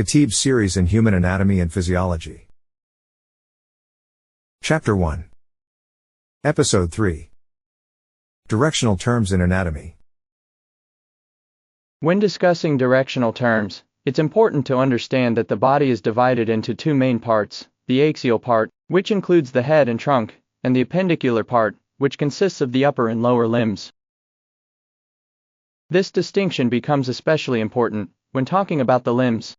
Khateeb series in Human Anatomy and Physiology. Chapter 1. Episode 3. Directional terms in anatomy. When discussing directional terms, it's important to understand that the body is divided into two main parts: the axial part, which includes the head and trunk, and the appendicular part, which consists of the upper and lower limbs. This distinction becomes especially important when talking about the limbs.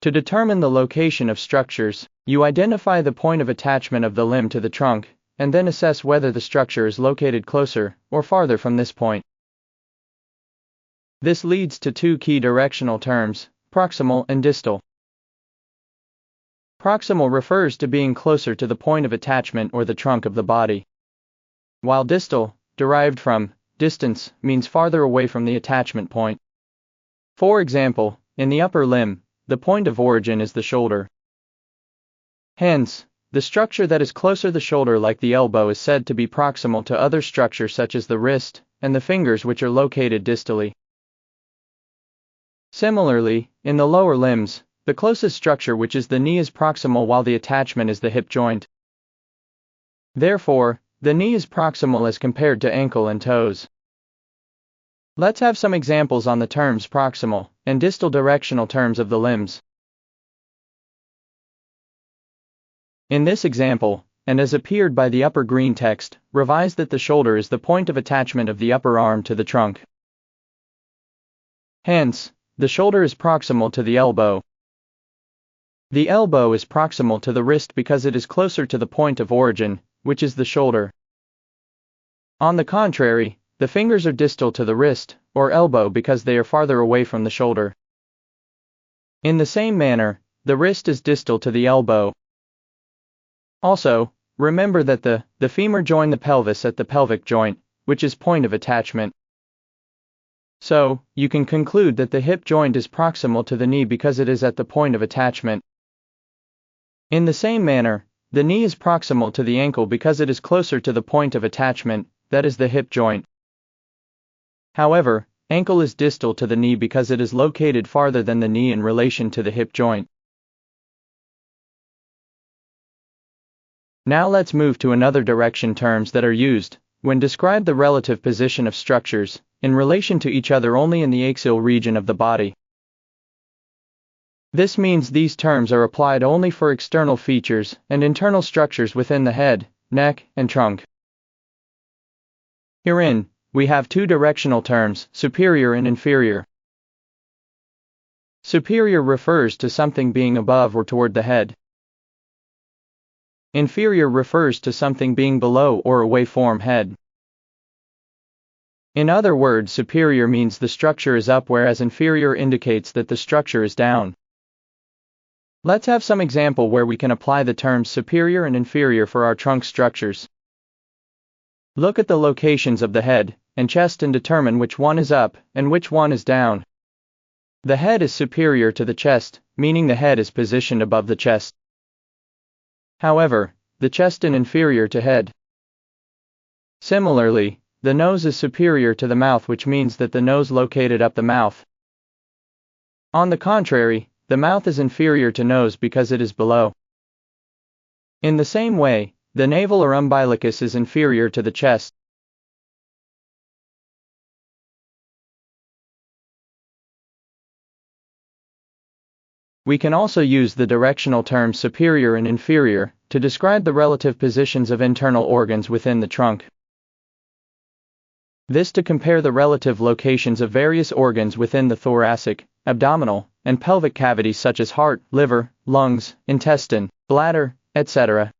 To determine the location of structures, you identify the point of attachment of the limb to the trunk, and then assess whether the structure is located closer or farther from this point. This leads to two key directional terms, proximal and distal. Proximal refers to being closer to the point of attachment or the trunk of the body, while distal, derived from distance, means farther away from the attachment point. For example, in the upper limb, the point of origin is the shoulder. Hence, the structure that is closer the shoulder, like the elbow, is said to be proximal to other structures such as the wrist and the fingers, which are located distally. Similarly, in the lower limbs, the closest structure, which is the knee, is proximal, while the attachment is the hip joint. Therefore, the knee is proximal as compared to ankle and toes. Let's have some examples on the terms proximal and distal directional terms of the limbs. In this example, and as appeared by the upper green text, revise that the shoulder is the point of attachment of the upper arm to the trunk. Hence, the shoulder is proximal to the elbow. The elbow is proximal to the wrist because it is closer to the point of origin, which is the shoulder. On the contrary, the fingers are distal to the wrist, or elbow, because they are farther away from the shoulder. In the same manner, the wrist is distal to the elbow. Also, remember that the femur join the pelvis at the pelvic joint, which is point of attachment. So, you can conclude that the hip joint is proximal to the knee because it is at the point of attachment. In the same manner, the knee is proximal to the ankle because it is closer to the point of attachment, that is the hip joint. However, ankle is distal to the knee because it is located farther than the knee in relation to the hip joint. Now let's move to another direction terms that are used when describe the relative position of structures in relation to each other only in the axial region of the body. This means these terms are applied only for external features and internal structures within the head, neck, and trunk. Herein, we have two directional terms, superior and inferior. Superior refers to something being above or toward the head. Inferior refers to something being below or away from head. In other words, superior means the structure is up, whereas inferior indicates that the structure is down. Let's have some example where we can apply the terms superior and inferior for our trunk structures. Look at the locations of the head and chest and determine which one is up and which one is down. The head is superior to the chest, meaning the head is positioned above the chest. However, the chest is inferior to head. Similarly, the nose is superior to the mouth, which means that the nose located up the mouth. On the contrary, the mouth is inferior to nose because it is below. In the same way, the navel or umbilicus is inferior to the chest. We can also use the directional terms superior and inferior to describe the relative positions of internal organs within the trunk. This to compare the relative locations of various organs within the thoracic, abdominal, and pelvic cavities such as heart, liver, lungs, intestine, bladder, etc.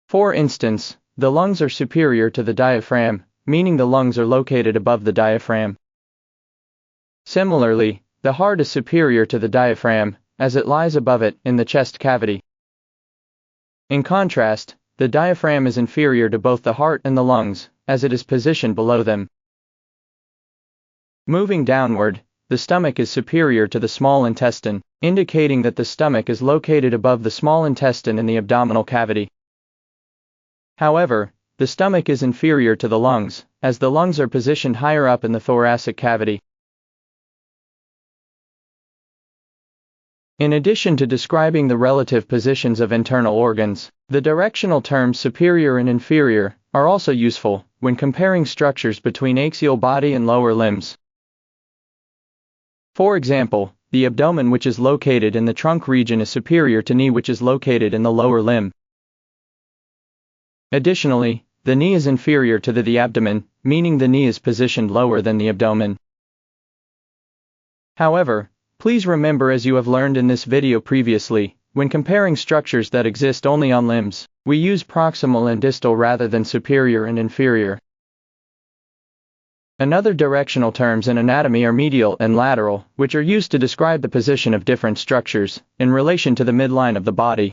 For instance, the lungs are superior to the diaphragm, meaning the lungs are located above the diaphragm. Similarly, the heart is superior to the diaphragm, as it lies above it in the chest cavity. In contrast, the diaphragm is inferior to both the heart and the lungs, as it is positioned below them. Moving downward, the stomach is superior to the small intestine, indicating that the stomach is located above the small intestine in the abdominal cavity. However, the stomach is inferior to the lungs, as the lungs are positioned higher up in the thoracic cavity. In addition to describing the relative positions of internal organs, the directional terms superior and inferior are also useful when comparing structures between axial body and lower limbs. For example, the abdomen, which is located in the trunk region, is superior to knee, which is located in the lower limb. Additionally, the knee is inferior to the abdomen, meaning the knee is positioned lower than the abdomen. However, please remember, as you have learned in this video previously, when comparing structures that exist only on limbs, we use proximal and distal rather than superior and inferior. Another directional terms in anatomy are medial and lateral, which are used to describe the position of different structures in relation to the midline of the body.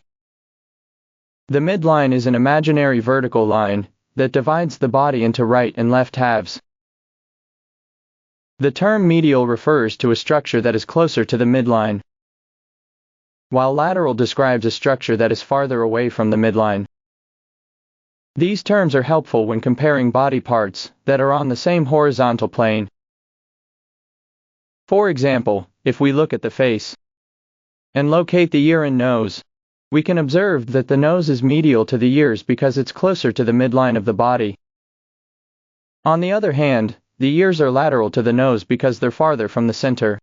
The midline is an imaginary vertical line that divides the body into right and left halves. The term medial refers to a structure that is closer to the midline, while lateral describes a structure that is farther away from the midline. These terms are helpful when comparing body parts that are on the same horizontal plane. For example, if we look at the face and locate the ear and nose, we can observe that the nose is medial to the ears because it's closer to the midline of the body. On the other hand, the ears are lateral to the nose because they're farther from the center.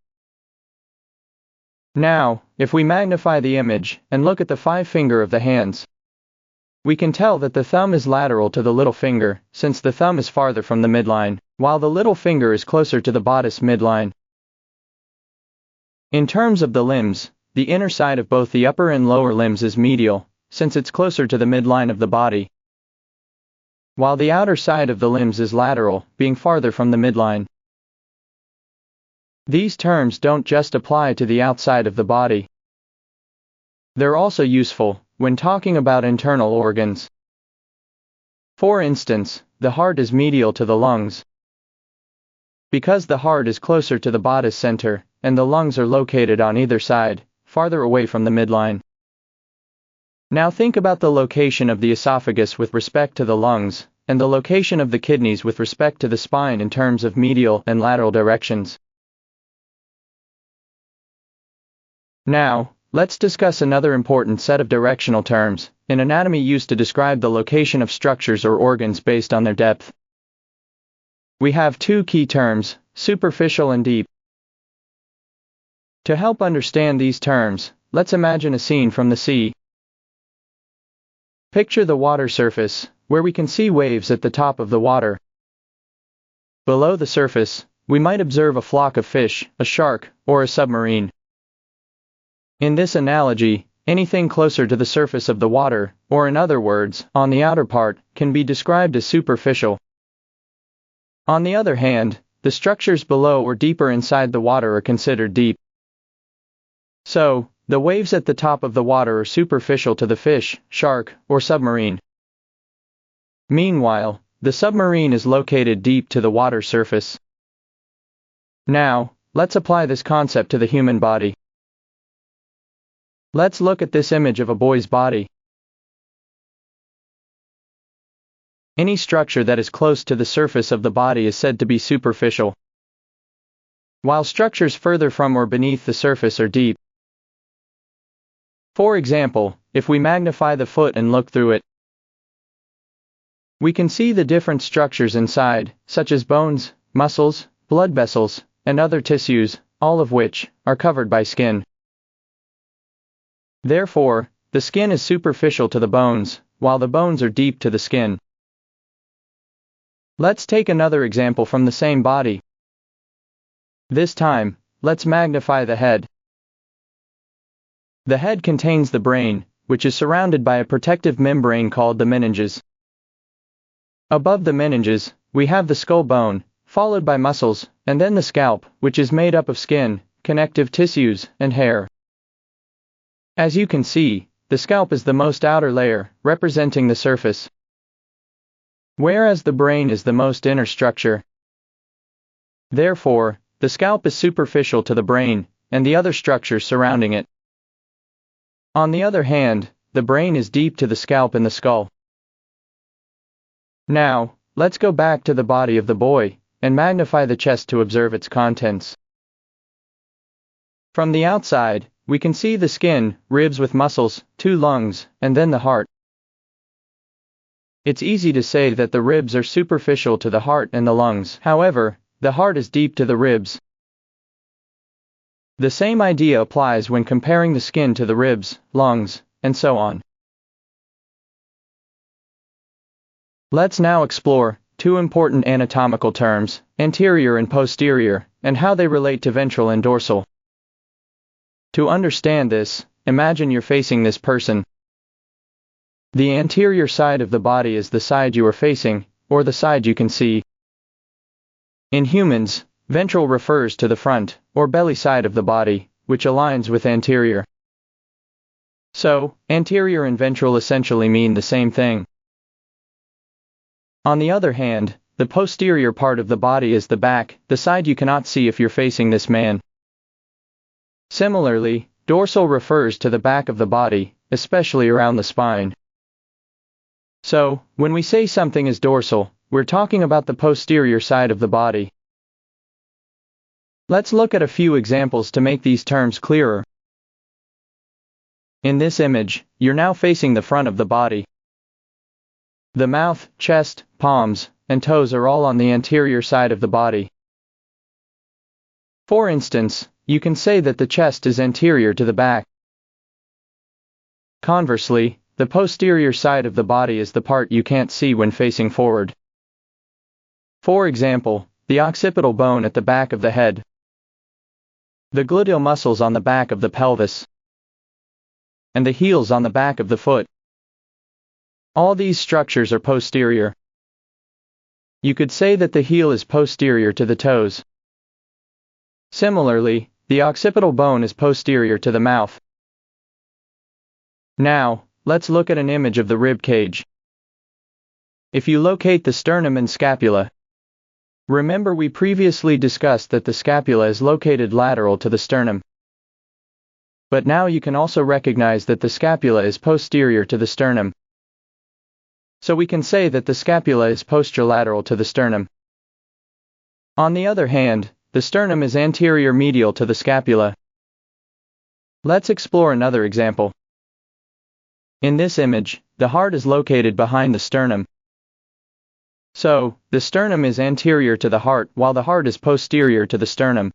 Now, if we magnify the image and look at the 5 finger of the hands, we can tell that the thumb is lateral to the little finger, since the thumb is farther from the midline, while the little finger is closer to the bodice midline. In terms of the limbs, the inner side of both the upper and lower limbs is medial, since it's closer to the midline of the body, while the outer side of the limbs is lateral, being farther from the midline. These terms don't just apply to the outside of the body. They're also useful when talking about internal organs. For instance, the heart is medial to the lungs, because the heart is closer to the bodice center, and the lungs are located on either side, farther away from the midline. Now think about the location of the esophagus with respect to the lungs, and the location of the kidneys with respect to the spine in terms of medial and lateral directions. Now, let's discuss another important set of directional terms in anatomy used to describe the location of structures or organs based on their depth. We have 2 key terms, superficial and deep. To help understand these terms, let's imagine a scene from the sea. Picture the water surface, where we can see waves at the top of the water. Below the surface, we might observe a flock of fish, a shark, or a submarine. In this analogy, anything closer to the surface of the water, or in other words, on the outer part, can be described as superficial. On the other hand, the structures below or deeper inside the water are considered deep. So, the waves at the top of the water are superficial to the fish, shark, or submarine. Meanwhile, the submarine is located deep to the water surface. Now, let's apply this concept to the human body. Let's look at this image of a boy's body. Any structure that is close to the surface of the body is said to be superficial, while structures further from or beneath the surface are deep. For example, if we magnify the foot and look through it, we can see the different structures inside, such as bones, muscles, blood vessels, and other tissues, all of which are covered by skin. Therefore, the skin is superficial to the bones, while the bones are deep to the skin. Let's take another example from the same body. This time, let's magnify the head. The head contains the brain, which is surrounded by a protective membrane called the meninges. Above the meninges, we have the skull bone, followed by muscles, and then the scalp, which is made up of skin, connective tissues, and hair. As you can see, the scalp is the most outer layer, representing the surface, whereas the brain is the most inner structure. Therefore, the scalp is superficial to the brain, and the other structures surrounding it. On the other hand, the brain is deep to the scalp and the skull. Now, let's go back to the body of the boy, and magnify the chest to observe its contents. From the outside, we can see the skin, ribs with muscles, 2 lungs, and then the heart. It's easy to say that the ribs are superficial to the heart and the lungs. However, the heart is deep to the ribs. The same idea applies when comparing the skin to the ribs, lungs, and so on. Let's now explore 2 important anatomical terms, anterior and posterior, and how they relate to ventral and dorsal. To understand this, imagine you're facing this person. The anterior side of the body is the side you are facing, or the side you can see. In humans, ventral refers to the front, or belly side of the body, which aligns with anterior. So, anterior and ventral essentially mean the same thing. On the other hand, the posterior part of the body is the back, the side you cannot see if you're facing this man. Similarly, dorsal refers to the back of the body, especially around the spine. So, when we say something is dorsal, we're talking about the posterior side of the body. Let's look at a few examples to make these terms clearer. In this image, you're now facing the front of the body. The mouth, chest, palms, and toes are all on the anterior side of the body. For instance, you can say that the chest is anterior to the back. Conversely, the posterior side of the body is the part you can't see when facing forward. For example, the occipital bone at the back of the head, the gluteal muscles on the back of the pelvis, and the heels on the back of the foot. All these structures are posterior. You could say that the heel is posterior to the toes. Similarly, the occipital bone is posterior to the mouth. Now, let's look at an image of the rib cage. If you locate the sternum and scapula, remember we previously discussed that the scapula is located lateral to the sternum. But now you can also recognize that the scapula is posterior to the sternum. So we can say that the scapula is posterolateral to the sternum. On the other hand, the sternum is anterior medial to the scapula. Let's explore another example. In this image, the heart is located behind the sternum. So, the sternum is anterior to the heart while the heart is posterior to the sternum.